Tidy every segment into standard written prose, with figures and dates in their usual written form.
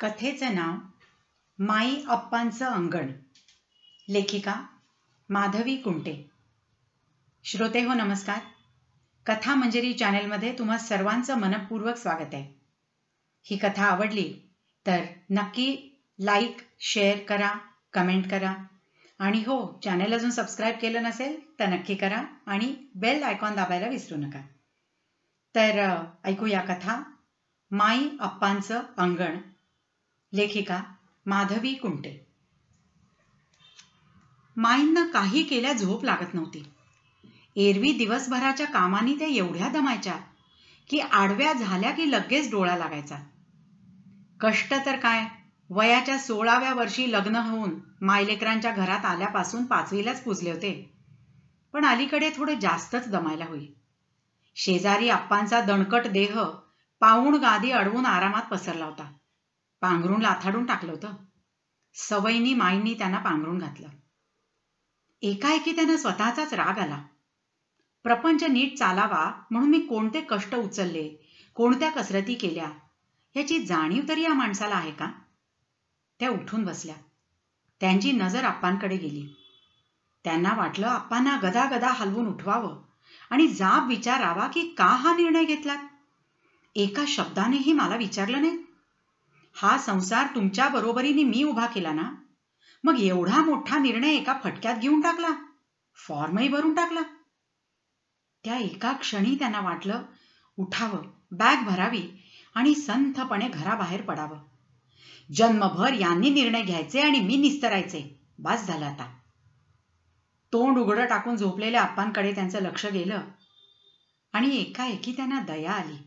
कथेचं नाव माई अप्पांचं अंगण. लेखिका माधवी कुंटे. श्रोते हो नमस्कार. कथा मंजरी चॅनलमध्ये तुम्हा सर्वांचं मनपूर्वक स्वागत आहे. ही कथा आवडली तर नक्की लाईक शेअर करा, कमेंट करा आणि हो, चॅनल अजून सबस्क्राईब केलं नसेल तर नक्की करा आणि बेल आयकॉन दाबायला विसरू नका. तर ऐकूया कथा माई अप्पांचं अंगण. लेखिका माधवी कुंटे. माईंना काही केल्या झोप लागत नव्हती. एरवी दिवसभराच्या कामाने त्या एवढ्या दमायच्या की आडव्या झाल्या की लगेच डोळा लागायचा. कष्ट तर काय, वयाच्या 16व्या वर्षी लग्न होऊन मायलेकरांच्या घरात आल्यापासून 5वीलाच पुजले होते. पण अलीकडे थोडे जास्तच दमायला होई. शेजारी अप्पांचा दणकट देह पाऊण गादी अडवून आरामात पसरला होता. पांघरून लाथाडून टाकलं होतं. सवयीनी माईंनी त्यांना पांघरून घातलं. एकाएकी त्यांना स्वतःचाच राग आला. प्रपंच नीट चालावा म्हणून मी कोणते कष्ट उचलले, कोणत्या कसरती केल्या याची जाणीव तरी या माणसाला आहे का? त्या उठून बसल्या. त्यांची नजर अप्पांकडे गेली. त्यांना वाटलं अप्पांना गदागदा हलवून उठवावं आणि जाब विचारावा की का हा निर्णय घेतलात. एका शब्दानेही मला विचारलं नाही. हा संसार तुमच्या बरोबरीने मी उभा केला ना, मग एवढा मोठा निर्णय एका फटक्यात घेऊन टाकला, फॉर्मही भरून टाकला. त्या एका क्षणी त्यांना वाटलं उठावं, बॅग भरावी आणि संथपणे घराबाहेर पडावं. जन्मभर यांनी निर्णय घ्यायचे आणि मी निस्तरायचे, बस झालं आता. तोंड उघडं टाकून झोपलेल्या अप्पांकडे त्यांचं लक्ष गेलं आणि एकाएकी त्यांना दया आली.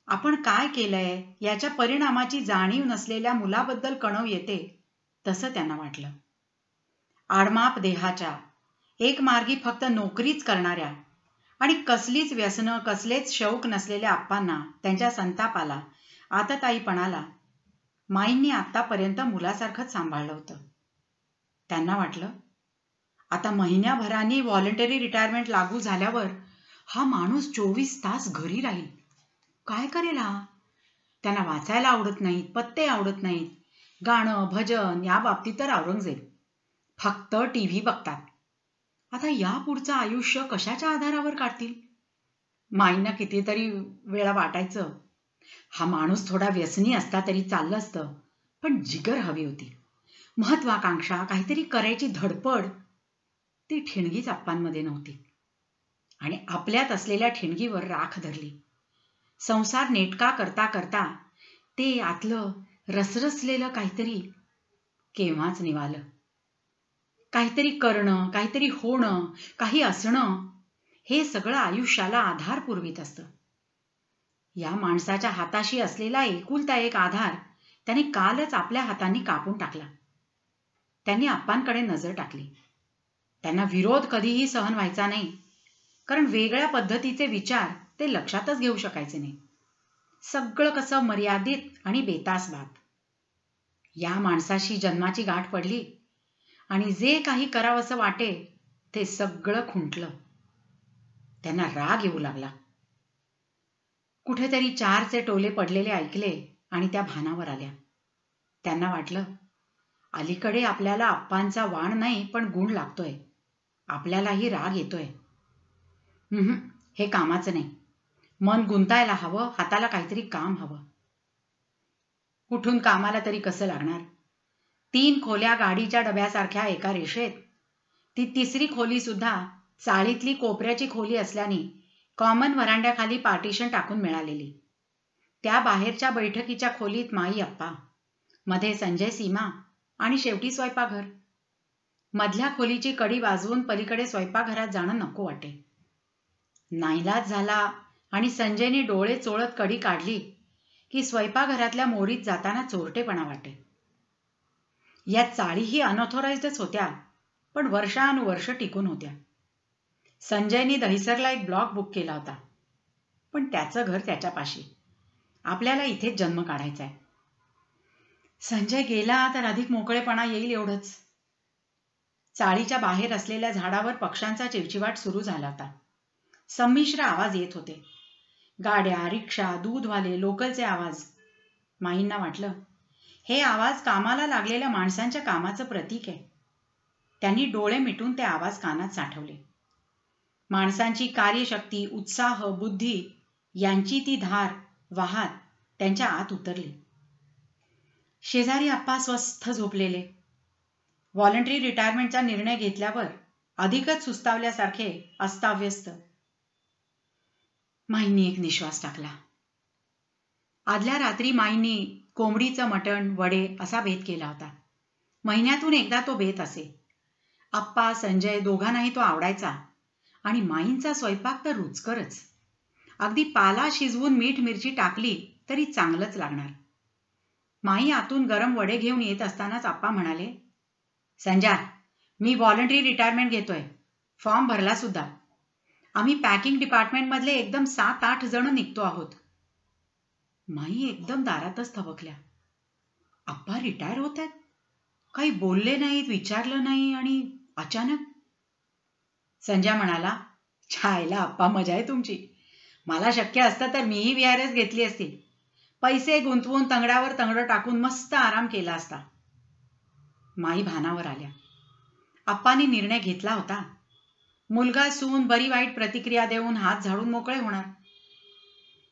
आपण काय केलंय याच्या परिणामाची जाणीव नसलेल्या मुलाबद्दल कणव येते तसं त्यांना वाटलं. आडमाप देहाच्या, एक मार्गी फक्त नोकरीच करणाऱ्या आणि कसलीच व्यसनं, कसलेच शौक नसलेल्या अप्पांना, त्यांच्या संतापाला, आतताईपणाला माईंनी आतापर्यंत मुलासारखंच सांभाळलं होतं. त्यांना वाटलं आता महिन्याभराने व्हॉलंटरी रिटायरमेंट लागू झाल्यावर हा माणूस 24 तास घरी राहील. काय करेल हा? त्यांना वाचायला आवडत नाहीत, पत्ते आवडत नाहीत, गाणं भजन या बाबतीत तर औरंगजेब. फक्त टीव्ही बघतात. आता या पुढचं आयुष्य कशाच्या आधारावर काढतील? माईंना कितीतरी वेळा वाटायचं हा माणूस थोडा व्यसनी असता तरी चाललं असतं, पण जिगर हवी होती, महत्वाकांक्षा, काहीतरी करायची धडपड. ती ठिणगीच अप्पांमध्ये नव्हती आणि आपल्यात असलेल्या ठिणगीवर राख धरली. संसार नेटका करता करता ते आतलं रसरसलेलं काहीतरी केव्हाच निवालं. काहीतरी करणं, काहीतरी होणं, काही असणं, हे सगळं आयुष्याला आधार पुरवीत असतं. या माणसाच्या हाताशी असलेला एकुलता एक आधार त्याने कालच आपल्या हातांनी कापून टाकला. त्यांनी अप्पांकडे नजर टाकली. त्यांना विरोध कधीही सहन व्हायचा नाही, कारण वेगळ्या पद्धतीचे विचार ते लक्षातच घेऊ शकायचे नाही. सगळं कसं मर्यादित आणि बेतासबात. या माणसाशी जन्माची गाठ पडली आणि जे काही करावंसं वाटे ते सगळं खुंटलं. त्यांना राग येऊ लागला. कुठेतरी 4चे टोले पडलेले ऐकले आणि त्या भानावर आल्या. त्यांना वाटलं अलीकडे आपल्याला अप्पांचा वाण नाही पण गुण लागतोय. आपल्यालाही राग येतोय. हे कामाचं नाही. मन गुंतायला हवं, हाताला काहीतरी काम हवं. कुठून कामाला तरी कसं लागणार? 3 खोल्या गाडीच्या डब्यासारख्या एका रेषेत. ती तिसरी खोली सुद्धा चाळीतली कोपऱ्याची खोली असल्याने कॉमन व्हरांड्याखाली पार्टिशन टाकून मिळालेली. त्या बाहेरच्या बैठकीच्या खोलीत माई अप्पा, मध्ये संजय, सीमा आणि शेवटी स्वयंपाकघर. मधल्या खोलीची कडी वाजवून पलीकडे स्वयंपाकघरात जाणं नको वाटे. नाईलाज झाला आणि संजयने डोळे चोळत कडी काढली की स्वयंपाकघरातल्या मोरीत जाताना चोरटेपणा वाटे. या चाळीही अनऑथोराइज्डच होत्या, पण वर्षानुवर्ष टिकून होत्या. संजयने दहिसरला एक ब्लॉक बुक केला होता, पण त्याचं घर त्याच्यापाशी. आपल्याला इथेच जन्म काढायचा आहे. संजय गेला तर अधिक मोकळेपणा येईल एवढंच. चाळीच्या बाहेर असलेल्या झाडावर पक्ष्यांचा चिवचिवाट सुरू झाला होता. संमिश्र आवाज येत होते. गाड्या, रिक्षा, दूधवाले, लोकलचे आवाज. माईंना वाटलं, हे आवाज कामाला लागलेल्या माणसांच्या कामाचं प्रतीक आहे. त्यांनी डोळे मिटून ते आवाज कानात साठवले. माणसांची कार्यशक्ती, उत्साह, बुद्धी यांची ती धार वाहत त्यांच्या आत उतरली. शेजारी आप्पा स्वस्थ झोपलेले. व्हॉलंटरी रिटायरमेंटचा निर्णय घेतल्यावर अधिकच सुस्तावल्यासारखे अस्ताव्यस्त. माईंनी एक निश्वास टाकला. आदल्या रात्री माईंनी कोंबडीचं मटण, वडे असा बेत केला होता. महिन्यातून एकदा तो बेत असे. आप्पा, संजय दोघांनाही तो आवडायचा आणि माईंचा स्वयंपाक तर रुचकरच. अगदी पाला शिजवून मीठ मिरची टाकली तरी चांगलंच लागणार. माई आतून गरम वडे घेऊन येत असतानाच आप्पा म्हणाले, संजय, मी व्हॉलंटरी रिटायरमेंट घेतोय. फॉर्म भरला सुद्धा. आम्ही पॅकिंग डिपार्टमेंटमधले एकदम 7-8 जण निघतो आहोत. माई एकदम दारातच थबकल्या. आप्पा रिटायर होत आहेत? काही बोलले नाहीत, विचारलं नाही आणि अचानक? संजय म्हणाला, छायला आप्पा, मजा आहे तुमची. मला शक्य असतं तर मीही VRS घेतली असती. पैसे गुंतवून तंगड्यावर तंगडं टाकून मस्त आराम केला असता. माई भानावर आल्या. आप्पांनी निर्णय घेतला होता. मुलगा सून बरी वाईट प्रतिक्रिया देऊन हात झाडून मोकळे होणार.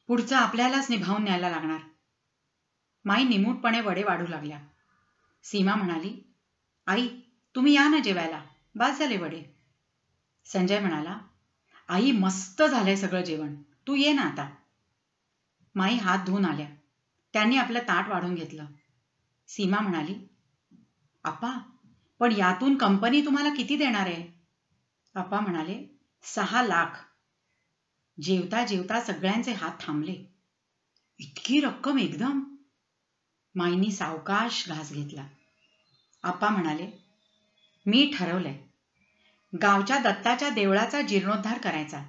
पुढचं आपल्यालाच निभावून न्यायला लागणार. माई निमूटपणे वडे वाढू लागल्या. सीमा म्हणाली, आई, तुम्ही या ना जेवायला, बास झाले वडे. संजय म्हणाला, आई, मस्त झालंय सगळं जेवण, तू ये ना आता. माई हात धुवून आल्या. त्यांनी आपलं ताट वाढून घेतलं. सीमा म्हणाली, आप्पा, पण यातून कंपनी तुम्हाला किती देणार आहे? आप्पा म्हणाले, 6 लाख. जेवता जेवता सगळ्यांचे हात थांबले. इतकी रक्कम एकदम? माईंनी सावकाश घास घेतला. आप्पा म्हणाले, मी ठरवलंय. गावच्या दत्ताच्या देवळाचा जीर्णोद्धार करायचा.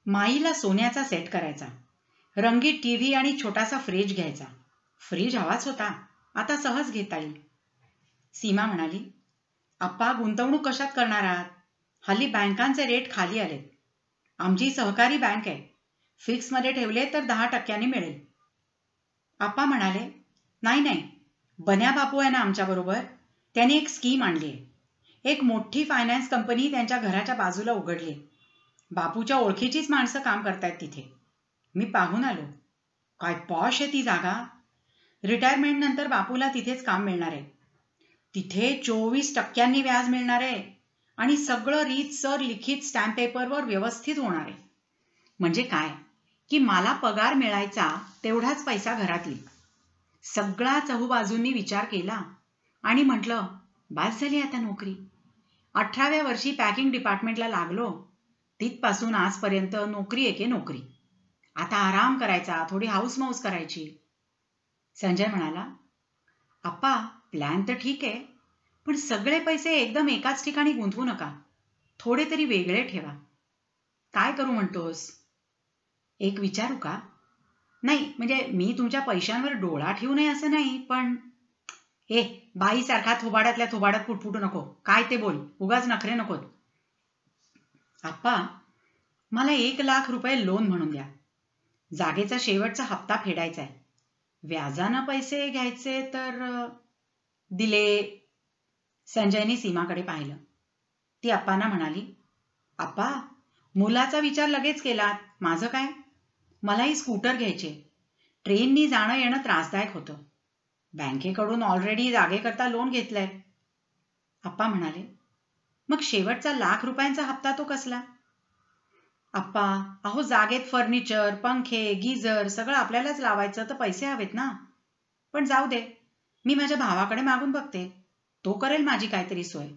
माईला सोन्याचा सेट करायचा. रंगीत TV आणि छोटासा फ्रीज घ्यायचा. फ्रीज हवाच होता, आता सहज घेता येईल. सीमा म्हणाली, आप्पा, गुंतवणूक कशात करणार आहात? हल्ली बँकांचे रेट खाली आलेत. आमची सहकारी बँक आहे. फिक्समध्ये ठेवले तर 10% मिळेल. आप्पा म्हणाले, नाही नाही, बन्या बापू आहे ना आमच्याबरोबर, त्याने एक स्कीम आणली आहे. एक मोठी फायनान्स कंपनी त्यांच्या घराच्या बाजूला उघडली. बापूच्या ओळखीचीच माणसं काम करतायत तिथे. मी पाहून आलो. काय पॉश आहे ती जागा. रिटायरमेंट नंतर बापूला तिथेच काम मिळणार आहे. तिथे 24% व्याज मिळणार आहे आणि सगळं रीतसर लिखित स्टॅम्प पेपरवर व्यवस्थित होणार आहे. म्हणजे काय की मला पगार मिळायचा तेवढाच पैसा घरात येईल. सगळा चहूबाजूंनी विचार केला आणि म्हटलं, बास झाली आता नोकरी. 18व्या वर्षी पॅकिंग डिपार्टमेंटला लागलो. तिथपासून आजपर्यंत नोकरी एके नोकरी. आता आराम करायचा, थोडी हाऊस मौज करायची. संजय म्हणाला, आप्पा, प्लॅन तर ठीक आहे, पण सगळे पैसे एकदम एकाच ठिकाणी गुंतवू नका. थोडे तरी वेगळे ठेवा. काय करू म्हणतोस? एक विचारू का? नाही, म्हणजे मी तुमच्या पैशांवर डोळा ठेवू नये असं नाही, पण बाईसारखा थोबाडातल्या थोबाडात फुटफुटू नको. काय ते बोल, उगाच नखरे नकोत. आप्पा, मला 1 लाख रुपये लोन म्हणून द्या. जागेचा शेवटचा हप्ता फेडायचा आहे. व्याजानं पैसे घ्यायचे तर दिले. संजयने सीमाकडे पाहिलं. ती आप्पांना म्हणाली, आप्पा, मुलाचा विचार लगेच केलात. माझं काय? मलाही स्कूटर घ्यायचे. ट्रेननी जाणं येणं त्रासदायक होतं. बँकेकडून ऑलरेडी जागेकरता लोन घेतलंय. आप्पा म्हणाले, मग शेवटचा 1 लाख रुपयांचा हप्ता तो कसला? आप्पा, अहो, जागेत फर्निचर, पंखे, गीझर सगळं आपल्यालाच लावायचं तर पैसे हवेत ना. पण जाऊ दे, मी माझ्या भावाकडे मागून बघते. तो करेल माझी काहीतरी सोय.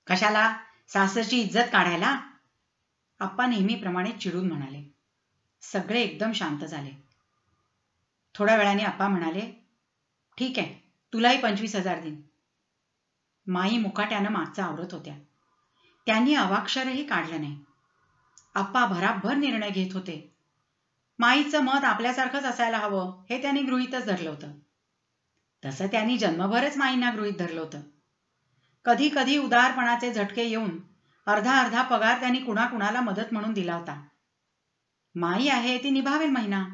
कशाला? सासरची इज्जत काढायला? आप्पा नेहमीप्रमाणे चिडून म्हणाले. सगळे एकदम शांत झाले. थोड्या वेळाने आप्पा म्हणाले, ठीक आहे, तुलाही 25,000 देईन. माई मुकाट्यानं मागचं आवरत होत्या. त्यांनी अवाक्षरही काढलं नाही. आप्पा भराभर निर्णय घेत होते. माईचं मत आपल्यासारखंच असायला हवं हे त्यांनी गृहीतच धरलं होतं. तसं त्यांनी जन्मभरच माईंना गृहीत धरलं होतं. कधी कधी उदारपणाचे झटके येऊन अर्धा पगार त्यांनी कुणाकुणाला मदत म्हणून दिला होता. माई आहे ती निभावेल महिना,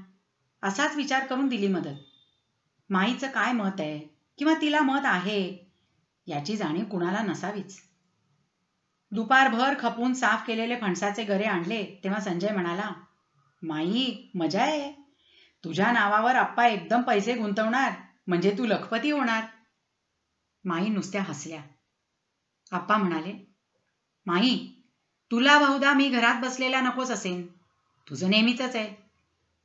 असाच विचार करून दिली मदत. माईचं काय मत आहे किंवा तिला मत आहे याची जाणीव कुणाला नसावीच. दुपारभर खपून साफ केलेले फणसाचे गरे आणले तेव्हा संजय म्हणाला, माई मजा आहे. तुझ्या नावावर आप्पा एकदम पैसे गुंतवणार म्हणजे तू लखपती होणार. माई नुसत्या हसल्या. आप्पा म्हणाले, माई तुला बहुधा मी घरात बसलेला नकोच असेन. तुझं नेहमीच आहे.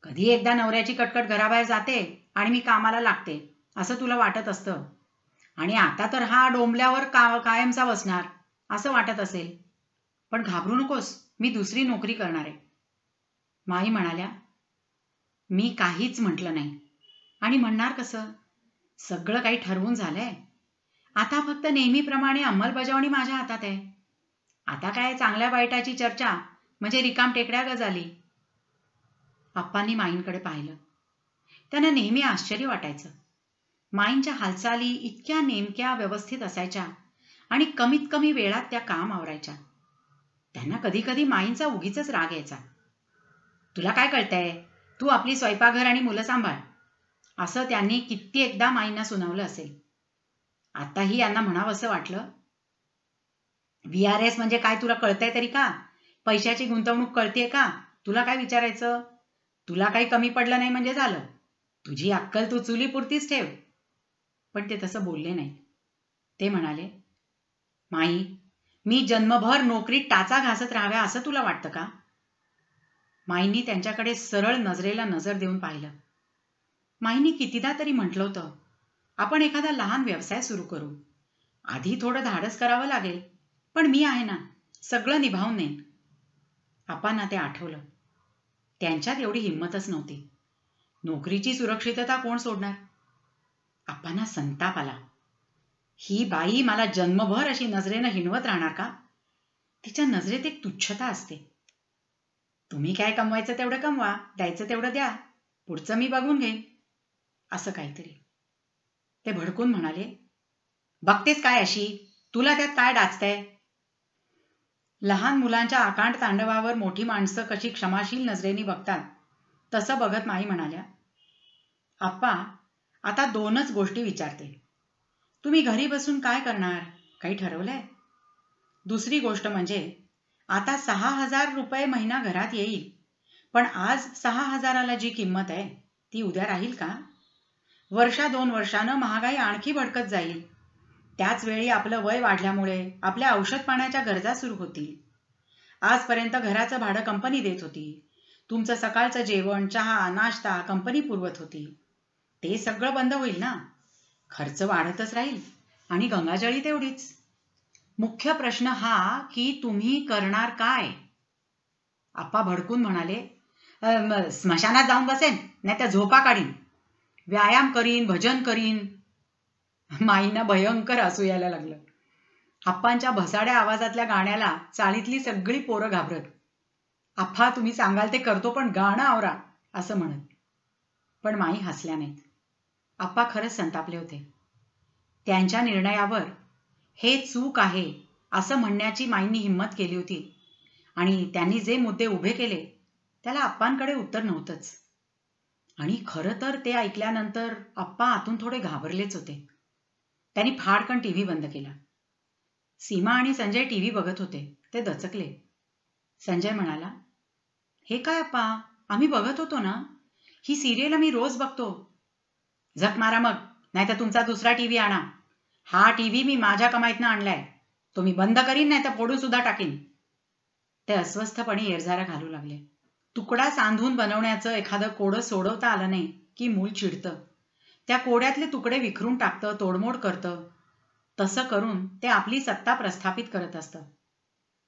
कधी एकदा नवऱ्याची कटकट घराबाहेर जाते आणि मी कामाला लागते असं तुला वाटत असतं. आणि आता तर हा डोंबल्यावर कायमचा बसणार असं वाटत असेल. पण घाबरू नकोस, मी दुसरी नोकरी करणार आहे. माई म्हणाल्या, मी काहीच म्हटलं नाही आणि म्हणणार कसं. सगळं काही ठरवून झालंय. आता फक्त नेहमीप्रमाणे अंमलबजावणी माझ्या हातात आहे. आता काय चांगल्या वाईटाची चर्चा म्हणजे रिकाम टेकड्या गजाली. आप्पांनी माईंकडे पाहिलं. त्यांना नेहमी आश्चर्य वाटायचं. माईंच्या हालचाली इतक्या नेमक्या व्यवस्थित असायच्या आणि कमीत कमी वेळात त्या काम आवरायच्या. त्यांना कधी कधी माईंचा उगीचच राग यायचा. तुला काय कळतंय, तू आपली स्वयंपाकघर आणि मुलं सांभाळ असं त्यांनी कित्येकदा माईंना सुनावलं असेल. आताही यांना म्हणावं असं वाटलं. VRS म्हणजे काय तुला कळतंय तरी का? पैशाची गुंतवणूक कळतेय का? तुला काय विचारायचं? तुला काही कमी पडलं नाही म्हणजे झालं. तुझी अक्कल तू चुलीपुरतीच ठेव. पण ते तसं बोलले नाही. ते म्हणाले, माई मी जन्मभर नोकरीत टाचा घासत राहाव्या असं तुला वाटतं का? माईंनी त्यांच्याकडे सरळ नजरेला नजर देऊन पाहिलं. माईंनी कितीदा तरी म्हटलं होतं, आपण एखादा लहान व्यवसाय सुरू करू. आधी थोडं धाडस करावं लागेल, पण मी आहे ना, सगळं निभावून नेईन. आपांना ते आठवलं. त्यांच्यात एवढी हिंमतच नव्हती. नोकरीची सुरक्षितता कोण सोडणार? आपांना संताप आला. ही बाई मला जन्मभर अशी नजरेनं हिणवत राहणार का? तिच्या नजरेत एक तुच्छता असते. तुम्ही काय कमवायचं तेवढं कमवा, द्यायचं तेवढं द्या, पुढचं मी बघून घेईन असं काहीतरी. ते भडकून म्हणाले, बघतेस काय अशी? तुला त्यात काय डाचतंय? लहान मुलांच्या आकांड तांडवावर मोठी माणसं कशी क्षमाशील नजरेने बघतात तसं बघत माई म्हणाल्या, आप्पा आता 2च गोष्टी विचारते. तुम्ही घरी बसून काय करणार? काही ठरवलंय? दुसरी गोष्ट म्हणजे आता 6,000 रुपये महिना घरात येईल, पण आज 6,000ला जी किंमत आहे ती उद्या राहील का? 1-2 वर्षानं महागाई आणखी भडकत जाईल. त्याच वेळी आपलं वय वाढल्यामुळे आपल्या औषध पाण्याच्या गरजा सुरू होतील. आजपर्यंत घराचं भाडं कंपनी देत होती. तुमचं सकाळचं जेवण, चहा, नाश्ता कंपनी पुरवत होती. ते सगळं बंद होईल ना. खर्च वाढतच राहील आणि गंगाजळी तेवढीच. मुख्य प्रश्न हा की तुम्ही करणार काय? आप्पा भडकून म्हणाले, स्मशानात जाऊन बसेन, नाही तर झोपा काढीन, व्यायाम करीन, भजन करीन. माईंना भयंकर हसू यायला लागलं. आप्पांच्या भसाड्या आवाजातल्या गाण्याला चाळीतली सगळी पोरं घाबरत. आप्पा तुम्ही सांगाल ते करतो, पण गाणं आवरा असं म्हणत. पण माई हसल्या नाहीत. आप्पा खरंच संतापले होते. त्यांच्या निर्णयावर हे चूक आहे असं म्हणण्याची माईंनी हिंमत केली होती आणि त्यांनी जे मुद्दे उभे केले त्याला आप्पांकडे उत्तर नव्हतंच. आणि खरं तर ते ऐकल्यानंतर आप्पा आतून थोडे घाबरलेच होते. त्यांनी फाडकन टीव्ही बंद केला. सीमा आणि संजय टीव्ही बघत होते. ते दचकले. संजय म्हणाला, हे काय आप्पा, आम्ही बघत होतो ना, ही सिरियल आम्ही रोज बघतो. झक मारा मग, नाहीतर तुमचा दुसरा टीव्ही आणा. हा टीव्ही मी माझ्या कमाईतनं आणलाय. तो मी बंद करीन, नाही तर फोडून सुद्धा टाकीन. ते अस्वस्थपणे एरझारा घालू लागले. तुकडा सांधून बनवण्याचं एखादं कोडं सोडवता आलं नाही की मूल चिडतं. त्या कोड्यातले तुकडे विखरून टाकतं, तोडमोड करतं. तसं करून ते आपली सत्ता प्रस्थापित करत असतं.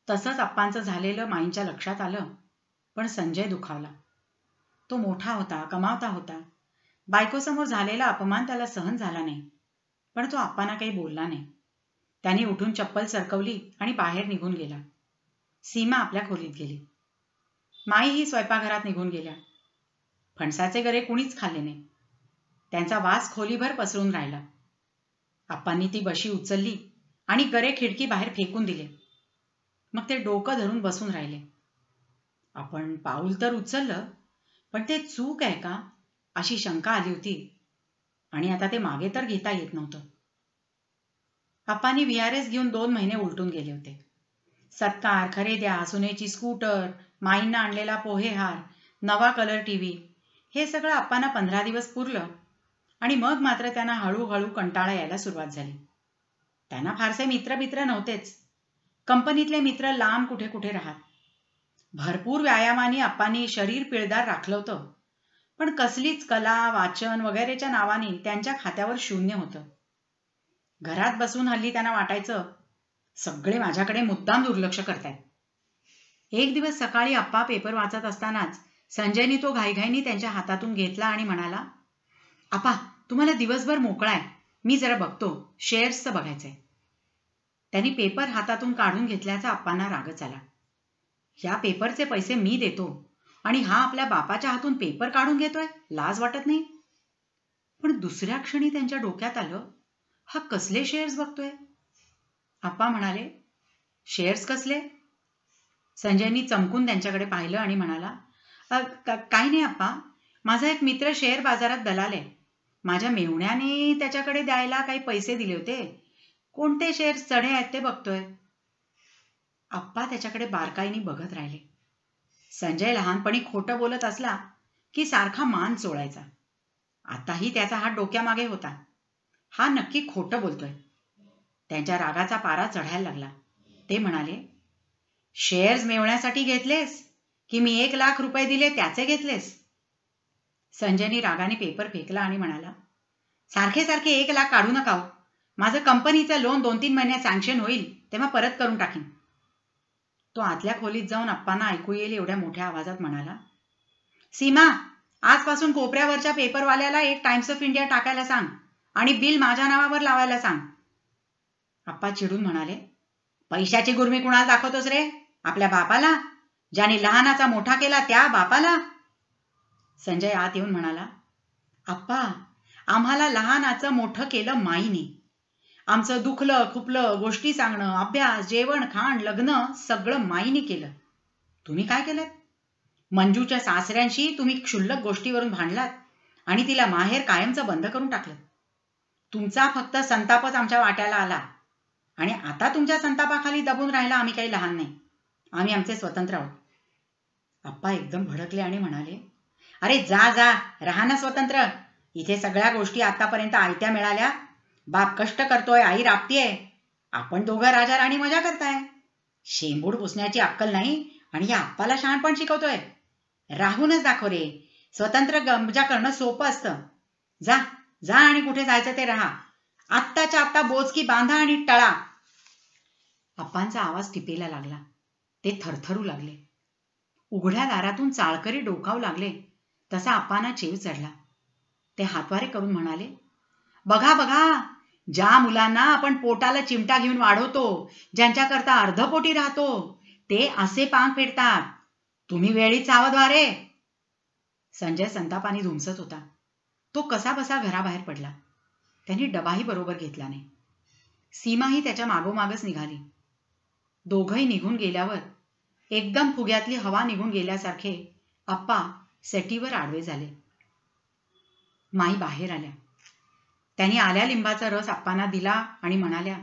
तसंच आप्पांचं झालेलं माईंच्या लक्षात आलं. पण संजय दुखावला. तो मोठा होता, कमावता होता. बायकोसमोर झालेला अपमान त्याला सहन झाला नाही. पण तो आप्पांना काही बोलला नाही. त्याने उठून चप्पल सरकवली आणि बाहेर निघून गेला. सीमा आपल्या खोलीत गेली. माईही स्वयंपाकघरात निघून गेल्या. फणसाचे गरे कुणीच खाल्ले नाही. त्यांचा वास खोलीभर पसरून राहिला. आप्पांनी ती बशी उचलली आणि गरे खिडकी बाहेर फेकून दिले. मग ते डोकं धरून बसून राहिले. आपण पाऊल तर उचललं, पण ते चूक आहे का अशी शंका आली होती. आणि आता ते मागे तर घेता येत नव्हतं. आप्पांनी VRS घेऊन 2 महिने उलटून गेले होते. सत्कार, खरेद्या, सुनेची स्कूटर, माईंना आणलेला पोहेहार, नवा कलर टीव्ही, हे सगळं आप्पांना 15 दिवस पुरलं आणि मग मात्र त्यांना हळूहळू कंटाळा यायला सुरुवात झाली. त्यांना फारसे मित्र नव्हतेच. कंपनीतले मित्र लांब कुठे कुठे राहत. भरपूर व्यायामाने आप्पांनी शरीर पिळदार राखलं होतं, पण कसलीच कला, वाचन वगैरेच्या नावाने त्यांच्या खात्यावर शून्य होतं. घरात बसून हल्ली त्यांना वाटायचं, सगळे माझ्याकडे मुद्दाम दुर्लक्ष करतायत. एक दिवस सकाळी आप्पा पेपर वाचत असतानाच संजयनी तो घाईघाईने त्यांच्या हातातून घेतला आणि म्हणाला, आप्पा, तुम्हाला दिवसभर मोकळा आहे, मी जरा बघतो, शेअर्सचं बघायचंय. त्यांनी पेपर हातातून काढून घेतल्याचा आप्पांना रागच आला. या पेपरचे पैसे मी देतो आणि हा आपल्या बापाच्या हातून पेपर काढून घेतोय, लाज वाटत नाही? पण दुसऱ्या क्षणी त्यांच्या डोक्यात आलं, हा कसले शेअर्स बघतोय? आप्पा म्हणाले, शेअर्स कसले? संजयनी चमकून त्यांच्याकडे पाहिलं आणि म्हणाला, काही नाही आप्पा, माझा एक मित्र शेअर बाजारात दलाल आहे. माझ्या मेहुण्याने त्याच्याकडे द्यायला काही पैसे दिले होते. कोणते शेअर्स चढे आहेत ते बघतोय. आप्पा त्याच्याकडे बारकाईने बघत राहिले. संजय लहानपणी खोटं बोलत असला की सारखा मान चोळायचा. आताही त्याचा हात डोक्यामागे होता. हा नक्की खोटं बोलतोय. त्यांच्या रागाचा पारा चढायला लागला. ते म्हणाले, शेअर्स मिळवण्यासाठी घेतलेस की मी 1 लाख रुपये दिले त्याचे घेतलेस? संजयनी रागाने पेपर फेकला आणि म्हणाला, सारखे सारखे 1 लाख काढू नका हो. माझं कंपनीचं लोन 2-3 महिन्यात सँक्शन होईल तेव्हा परत करून टाकीन. तो आतल्या खोलीत जाऊन आप्पांना ऐकू येईल एवढ्या मोठ्या आवाजात म्हणाला, सीमा, आजपासून कोपऱ्यावरच्या पेपरवाल्याला एक टाइम्स ऑफ इंडिया टाकायला सांग आणि बिल माझ्या नावावर लावायला सांग. आप्पा चिडून म्हणाले, पैशाची गुर्मी कुणाला दाखवतोस रे? आपल्या बापाला? ज्याने लहानाचा मोठा केला त्या बापाला? संजय आत येऊन म्हणाला, आप्पा, आम्हाला लहानाचं मोठं केलं माईने. आमचं दुखलं खुपलं, गोष्टी सांगणं, अभ्यास, जेवण खाण, लग्न सगळं माईने केलं. तुम्ही काय केलं? मंजूच्या सासऱ्यांशी तुम्ही क्षुल्लक गोष्टीवरून भांडलात आणि तिला माहेर कायमचं बंद करून टाकलं. तुमचा फक्त संतापच आमच्या वाट्याला आला आणि आता तुमच्या संतापाखाली दबून राहायला आम्ही काही लहान नाही. आम्ही आमचे स्वतंत्र आहोत. आप्पा एकदम भडकले आणि म्हणाले, अरे जा जा, राहा ना स्वतंत्र. इथे सगळ्या गोष्टी आतापर्यंत आयत्या मिळाल्या. बाप कष्ट करतोय, आई राबतीये, आपण दोघं राजा राणी मजा करताय. शेंबूड पुसण्याची अक्कल नाही आणि या आप्पाला शहाणपण शिकवतोय. राहूनच दाखव रे. स्वतंत्र मजा करणं सोपं असतं. जा जा आणि कुठे जायचं ते राहा. आत्ताच्या आत्ता बोचकी बांधा आणि टळा. आप्पांचा आवाज टिपेला लागला. ते थरथरू लागले. उघड्या दारातून चाळकरी डोकावू लागले तसा आप्पांना चेव चढला. ते हातवारे करून म्हणाले, बघा बघा, ज्या मुलांना आपण पोटाला चिमटा घेऊन वाढवतो, ज्यांच्याकरता अर्धपोटी राहतो, ते असे पांग फेडतात. तुम्ही वेळीच सावध व्हा रे. संजय संतापाने धुमसत होता. तो कसा बसा घराबाहेर पडला. त्यांनी डबाही बरोबर घेतला नाही. सीमाही त्याच्या मागोमागच निघाली. दोघंही निघून गेल्यावर एकदम फुग्यातली हवा निघून गेल्यासारखे आप्पा सेटीवर आडवे झाले. माई बाहेर आल्या. त्यांनी आल्या लिंबाचा रस आप्पांना दिला आणि म्हणाल्या,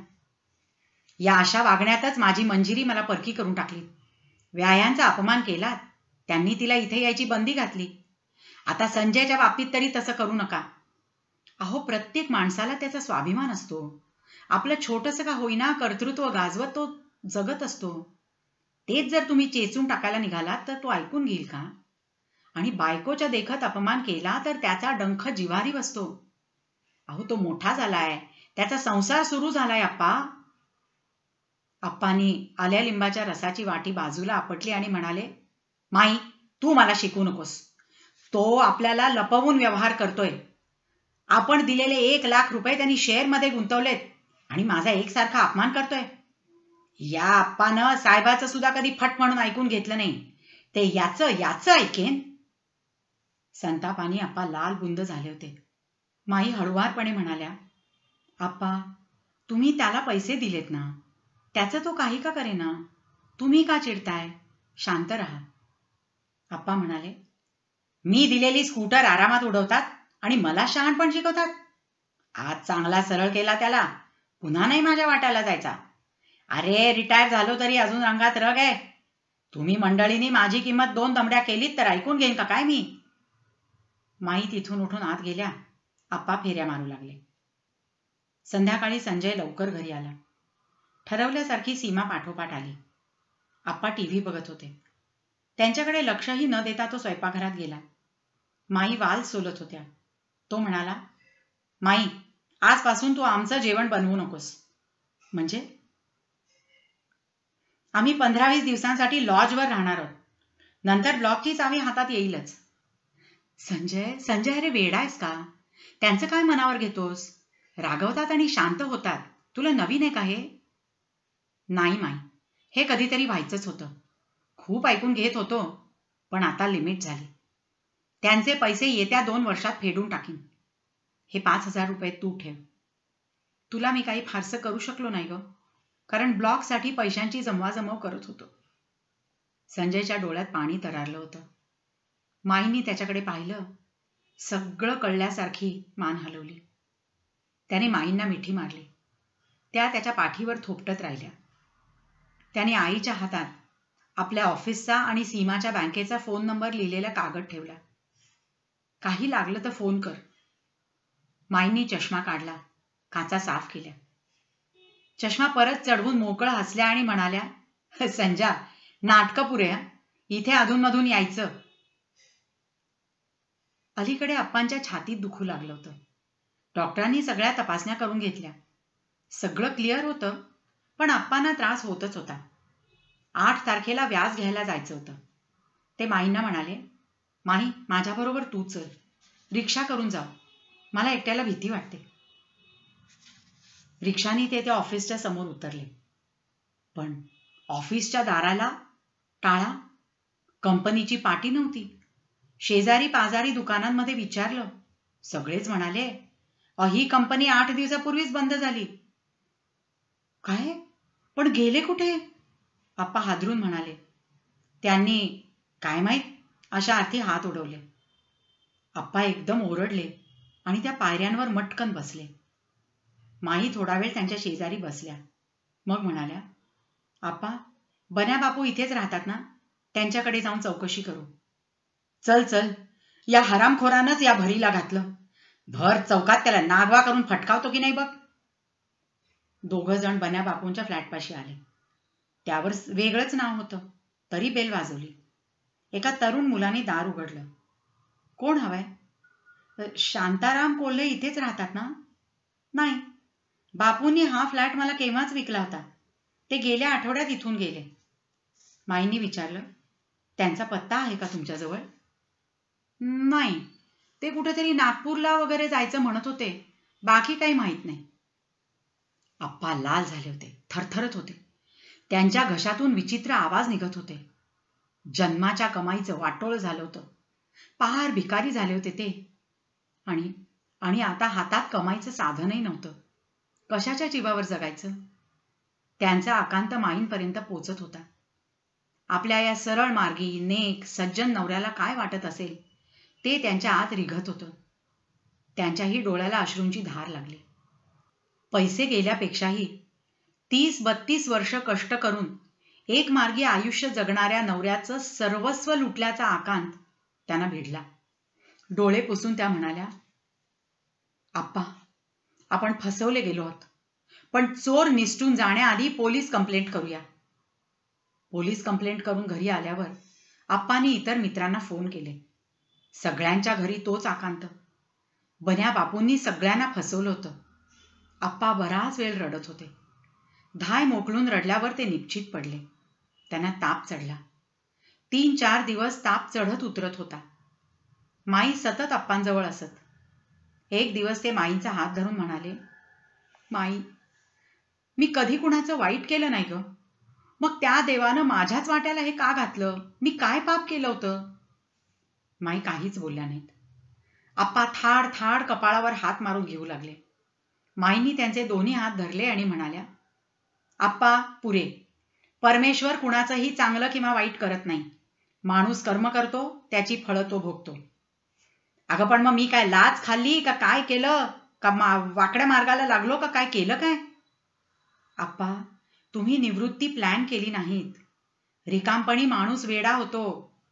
या अशा वागण्यातच माझी मंजिरी मला परकी करून टाकली. व्यायांचा अपमान केला, त्यांनी तिला इथे यायची बंदी घातली. आता संजयच्या बाबतीत तरी तसं करू नका. अहो, प्रत्येक माणसाला त्याचा स्वाभिमान असतो. आपलं छोटंसं का होईना कर्तृत्व गाजवत तो जगत असतो. तेच जर तुम्ही चेचून टाकायला निघालात तर तो ऐकून घेईल का? आणि बायकोच्या देखत अपमान केला तर त्याचा डंख जिव्हारी बसतो. अहो, तो मोठा झालाय, त्याचा संसार सुरू झालाय आप्पा. आप्पांनी आल्या लिंबाच्या रसाची वाटी बाजूला आपटली आणि म्हणाले, माई, तू मला शिकवू नकोस. तो आपल्याला लपवून व्यवहार करतोय. आपण दिलेले 1 लाख रुपये त्यांनी शेअरमध्ये गुंतवलेत आणि माझा एकसारखा अपमान करतोय. या आप्पानं साहेबाचं सुद्धा कधी फट म्हणून ऐकून घेतलं नाही. ते याचं ऐकेन. संतापाने आप्पा लाल बुंद झाले होते. माई हळुवारपणे म्हणाल्या, आप्पा, तुम्ही त्याला पैसे दिलेत ना, त्याचं तो काही का करेना. तुम्ही का चिडताय? शांत राहा. आप्पा म्हणाले, मी दिलेली स्कूटर आरामात उडवतात आणि मला शहाणपण शिकवतात. हात चांगला सरळ केला त्याला. पुन्हा नाही माझ्या वाट्याला जायचा. अरे रिटायर झालो तरी अजून रंगात रग आहे. तुम्ही मंडळींनी माझी किंमत 2 दमड्या केलीत तर ऐकून घेईन का काय मी? माई तिथून उठून आत गेल्या. आप्पा फेऱ्या मारू लागले. संध्याकाळी संजय लवकर घरी आला. ठरवल्यासारखी सीमा पाठोपाठ आली. आप्पा टीव्ही बघत होते. त्यांच्याकडे लक्षही न देता तो स्वयंपाकघरात गेला. माई वाल सोलत होत्या. तो म्हणाला, माई, आजपासून तू आमचं जेवण बनवू नकोस. म्हणजे? आम्ही 15-20 दिवसांसाठी लॉजवर राहणार आहोत. नंतर ब्लॉकची चावी हातात येईलच. संजय अरे वेडा आहेस का? त्यांचं काय मनावर घेतोस? रागवतात आणि शांत होतात. तुला नवीन आहे का हे? नाही माई, हे कधीतरी व्हायचंच होतं. खूप ऐकून घेत होतो, पण आता लिमिट झाली. त्यांचे पैसे येत्या 2 वर्षात फेडून टाकीन. हे 5,000 रुपये तू ठेव. तुला मी काही फारसं करू शकलो नाही ग, कारण ब्लॉकसाठी पैशांची जमवाजमव करत होतो. संजयच्या डोळ्यात पाणी तरारलं होतं. माईंनी त्याच्याकडे पाहिलं. सगळं कळल्यासारखी मान हलवली. त्याने माईंना मिठी मारली. त्या त्याच्या पाठीवर थोपटत राहिल्या. त्याने आईच्या हातात आपल्या ऑफिसचा आणि सीमाच्या बँकेचा फोन नंबर लिहिलेला कागद ठेवला. काही लागलं तर फोन कर. माईंनी चष्मा काढला. काचा साफ केल्या. चष्मा परत चढवून मोकळं हसल्या आणि म्हणाल्या, संजा, नाटकं पुरे. इथे अधूनमधून यायचं. अलीकडे आप्पांच्या छातीत दुखू लागलं होतं. डॉक्टरांनी सगळ्या तपासण्या करून घेतल्या. सगळं क्लिअर होतं, पण आप्पांना त्रास होतच होता. 8 तारखेला व्याज घ्यायला जायचं होतं. ते माईंना म्हणाले, माई, माझ्याबरोबर तू चल. रिक्षा करून जाऊ. मला एकट्याला भीती वाटते. रिक्षाने ते त्या ऑफिसच्या समोर उतरले. पण ऑफिसच्या दाराला टाळा. कंपनीची पाटी नव्हती. शेजारी पाजारी दुकानांमध्ये विचारलं. सगळेच म्हणाले, ही कंपनी 8 दिवसापूर्वीच बंद झाली. काय? पण गेले कुठे? आप्पा हादरून म्हणाले. त्यांनी काय माहीत अशा अर्थी हात उडवले. आप्पा एकदम ओरडले आणि त्या पायऱ्यांवर मटकन बसले. माई थोडा वेळ त्यांच्या शेजारी बसल्या. मग म्हणाल्या, आप्पा, बन्या बापू इथेच राहतात ना? त्यांच्याकडे जाऊन चौकशी करू. चल चल, या हरामखोरानंच या भरीला घातलं. भर चौकात त्याला नागवा करून फटकावतो की नाही बघ. 2 जण बन्या बापूंच्या फ्लॅटपाशी आले. त्यावर वेगळंच नाव होतं, तरी बेल वाजवली. एका तरुण मुलाने दार उघडलं. कोण हवंय? शांताराम कोल्हे इथेच राहतात ना? नाही, बापूंनी हा फ्लॅट मला केव्हाच विकला होता. ते गेल्या आठवड्यात इथून गेले. माईंनी विचारलं, त्यांचा पत्ता आहे का तुमच्याजवळ? नाही, ते कुठेतरी नागपूरला वगैरे जायचं म्हणत होते. बाकी काही माहीत नाही. आप्पा लाल झाले होते, थरथरत होते. त्यांच्या घशातून विचित्र आवाज निघत होते. जन्माच्या कमाईचं वाटोळ झालं होतं. पार भिकारी झाले होते ते. आणि आता हातात कमाईचं साधनही नव्हतं. कशाच्या जीवावर जगायचं? त्यांचा आकांत माईंपर्यंत पोचत होता. आपल्या या सरळ मार्गी नेक सज्जन नवऱ्याला काय वाटत असेल ते त्यांच्या आत रिघत होतं. त्यांच्याही डोळ्याला अश्रूंची धार लागली. पैसे गेल्यापेक्षाही 30-32 वर्ष कष्ट करून एक मार्गी आयुष्य जगणाऱ्या नवऱ्याचं सर्वस्व लुटल्याचा आकांत त्यांना भिडला. डोळे पुसून त्या म्हणाल्या, आप्पा, आपण फसवले गेलो आहोत, पण चोर निसटून जाण्याआधी पोलीस कंप्लेंट करूया. पोलीस कंप्लेंट करून घरी आल्यावर आप्पांनी इतर मित्रांना फोन केले. सगळ्यांच्या घरी तोच आकांत. बन्या बापूंनी सगळ्यांना फसवलं होतं. आप्पा बराच वेळ रडत होते. धाय मोकळून रडल्यावर ते निश्चित पडले. त्यांना ताप चढला. 3-4 दिवस ताप चढत उतरत होता. माई सतत आप्पांजवळ असत. एक दिवस ते माईंचा हात धरून म्हणाले, माई, मी कधी कुणाचं वाईट केलं नाही ग. मग त्या देवानं माझ्याच वाट्याला हे का घातलं? मी काय पाप केलं होतं? माई काहीच बोलल्या नाहीत. आप्पा थाड थाड कपाळावर हात मारून घेऊ लागले. माईंनी त्यांचे दोन्ही हात धरले आणि म्हणाल्या, आप्पा, पुरे. परमेश्वर कुणाचंही चांगलं किंवा वाईट करत नाही. माणूस कर्म करतो, त्याची फळं तो भोगतो. अगं पण मग मी काय लाच खाल्ली का काय केलं? का वाकड्या मार्गाला लागलो का काय केलं काय? आप्पा, तुम्ही निवृत्ती प्लॅन केली नाहीत. रिकामपणी माणूस वेडा होतो.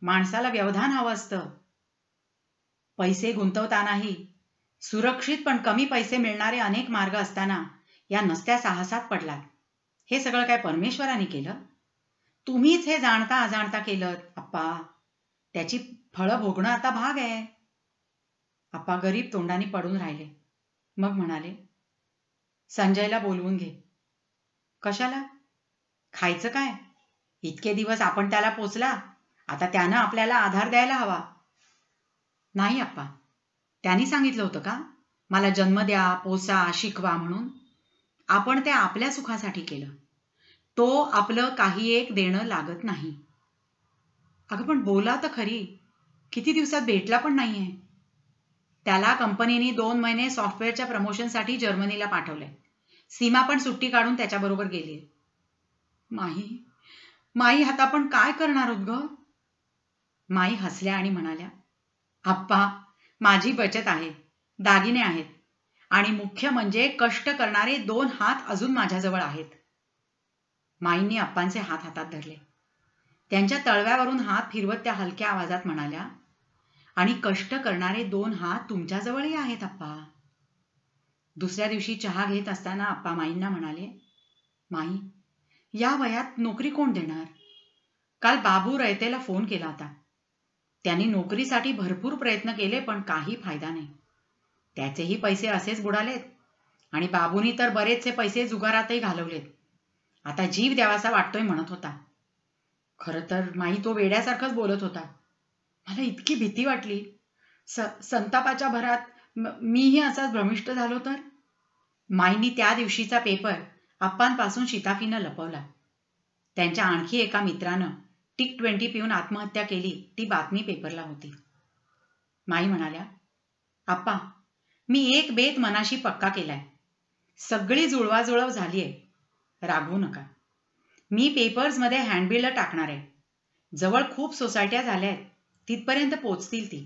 माणसाला व्यवधान हवं असतं. पैसे गुंतवतानाही सुरक्षित पण कमी पैसे मिळणारे अनेक मार्ग असताना या नसत्या साहसात पडलात. हे सगळं काय परमेश्वराने केलं? तुम्हीच हे जाणता अजाणता केलं आप्पा. त्याची फळं भोगणं आता भाग आहे. आप्पा गरीब तोंडाने पडून राहिले. मग म्हणाले, संजयला बोलवून घे. कशाला? खायचं काय? इतके दिवस आपण त्याला पोचला, आता त्यानं आपल्याला आधार द्यायला हवा. नाही आप्पा, त्यांनी सांगितलं होतं का मला जन्म द्या, पोसा, शिकवा म्हणून? आपण ते आपल्या सुखासाठी केलं. तो आपलं काही एक देणं लागत नाही. अगं पण बोला तर खरी, किती दिवसात भेटला पण नाहीये. त्याला कंपनीने 2 महिने सॉफ्टवेअरच्या प्रमोशनसाठी जर्मनीला पाठवलंय. सीमा पण सुट्टी काढून त्याच्याबरोबर गेली. माई आता आपण काय करणार आहोत ग? माई हसल्या आणि म्हणाल्या, आप्पा, माझी बचत आहे, दागिने आहेत आणि मुख्य म्हणजे कष्ट करणारे 2 हात अजून माझ्याजवळ आहेत. माईंनी आप्पांचे हात हातात धरले. त्यांच्या तळव्यावरून हात फिरवत त्या हलक्या आवाजात म्हणाल्या, आणि कष्ट करणारे 2 हात तुमच्याजवळही आहेत आप्पा. दुसऱ्या दिवशी चहा घेत असताना आप्पा माईंना म्हणाले, माई, या वयात नोकरी कोण देणार? काल बाबू रयतेला फोन केला होता. त्यांनी नोकरीसाठी भरपूर प्रयत्न केले पण काही फायदा नाही. त्याचेही पैसे असेच बुडालेत आणि बाबूनी तर बरेचसे पैसे जुगारातही घालवलेत. आता जीव द्यावासा वाटतोय म्हणत होता. खरं तर माई तो वेड्यासारखंच बोलत होता. मला इतकी भीती वाटली. संतापाच्या भरात मीही असाच भ्रमिष्ट झालो तर? माईंनी त्या दिवशीचा पेपर आप्पांपासून शिताफीनं लपवला. त्यांच्या आणखी एका मित्रानं टिक-20 पिऊन आत्महत्या केली ती बातमी पेपरला होती. माई म्हणाल्या, आप्पा, मी एक बेत मनाशी पक्का केलाय. सगळी जुळवाजुळव झालीये. रागवू नका. मी पेपर्समध्ये हँडबिल टाकणार आहे. जवळ खूप सोसायट्या झाल्या आहेत. तिथपर्यंत पोचतील ती.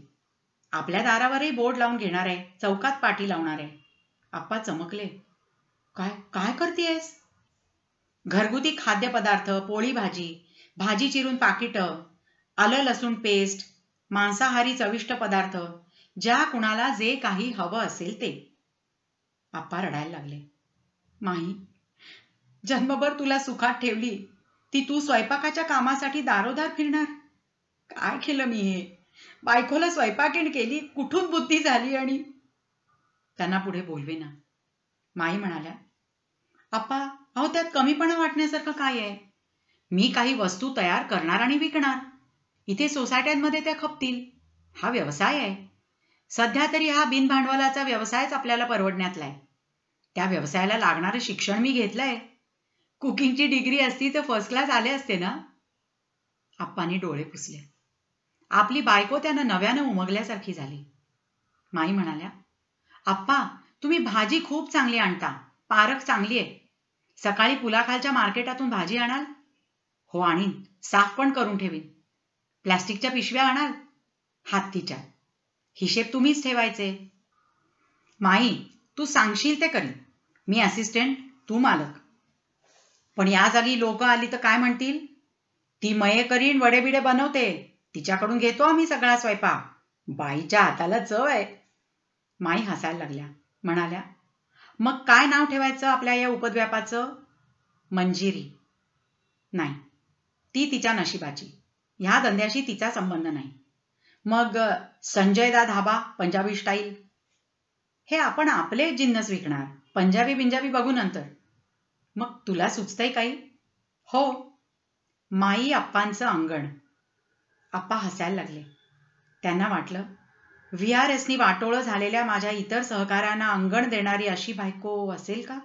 आपल्या दारावरही बोर्ड लावून घेणार आहे. चौकात पाटी लावणार आहे. आप्पा चमकले. काय काय करतेयस? घरगुती खाद्यपदार्थ, पोळी भाजी, भाजी चिरून पाकिटं, आलं लसूण पेस्ट, मांसाहारी चविष्ट पदार्थ, ज्या कुणाला जे काही हवं असेल ते. आप्पा रडायला लागले. माही, जन्मभर तुला सुखात ठेवली, ती तू स्वयंपाकाच्या कामासाठी दारोदार फिरणार? काय केलं मी हे? बायकोला स्वयंपाकीण केली, कुठून बुद्धी झाली? आणि त्यांना पुढे बोलवेना. माई म्हणाल्या, आप्पा, अहो त्यात कमीपणा वाटण्यासारखं काय आहे? मी काही वस्तू तयार करणार आणि विकणार. इथे सोसायट्यांमध्ये त्या खपतील. हा व्यवसाय आहे. सध्या तरी हा बिनभांडवलाचा व्यवसायच आपल्याला परवडण्यातला आहे. त्या व्यवसायाला लागणारं शिक्षण मी घेतलंय. कुकिंगची डिग्री असती तर फर्स्ट क्लास आले असते ना? आप्पांनी डोळे पुसले. आपली बायको त्यानं नव्यानं उमगल्यासारखी झाली. माई म्हणाल्या, आप्पा, तुम्ही भाजी खूप चांगली आणता. पारख चांगली आहे. सकाळी पुलाखालच्या मार्केटातून भाजी आणाल? हो आणीन. साफ पण करून ठेवीन. प्लॅस्टिकच्या पिशव्या आणाल? हत्तीच्या. हिशेब तुम्हीच ठेवायचे. माई, तू सांगशील ते करीन. मी असिस्टंट, तू मालक. पण या जागी लोक आली तर काय म्हणतील? ती मये करीन, वडेबिडे बनवते, तिच्याकडून घेतो आम्ही सगळा स्वयंपाक. बाईच्या हाताला चव आहे. माई हसायला लागल्या. म्हणाल्या, मग काय नाव ठेवायचं आपल्या या उपद्व्यापाचं? मंजिरी. नाही, ती तिच्या नशिबाची. ह्या धंद्याशी तिचा संबंध नाही. मग संजयदा धाबा, पंजाबी स्टाईल. हे आपण आपले जिन्नस विकणार. पंजाबी बिंजाबी बघू नंतर. मग तुला सुचतंय काही? हो. माई आप्पांचं अंगण. आप्पा हसायला लागले. त्यांना वाटलं, VRSनी वाटोळं झालेल्या माझ्या इतर सहकाऱ्यांना अंगण देणारी अशी बायको असेल का?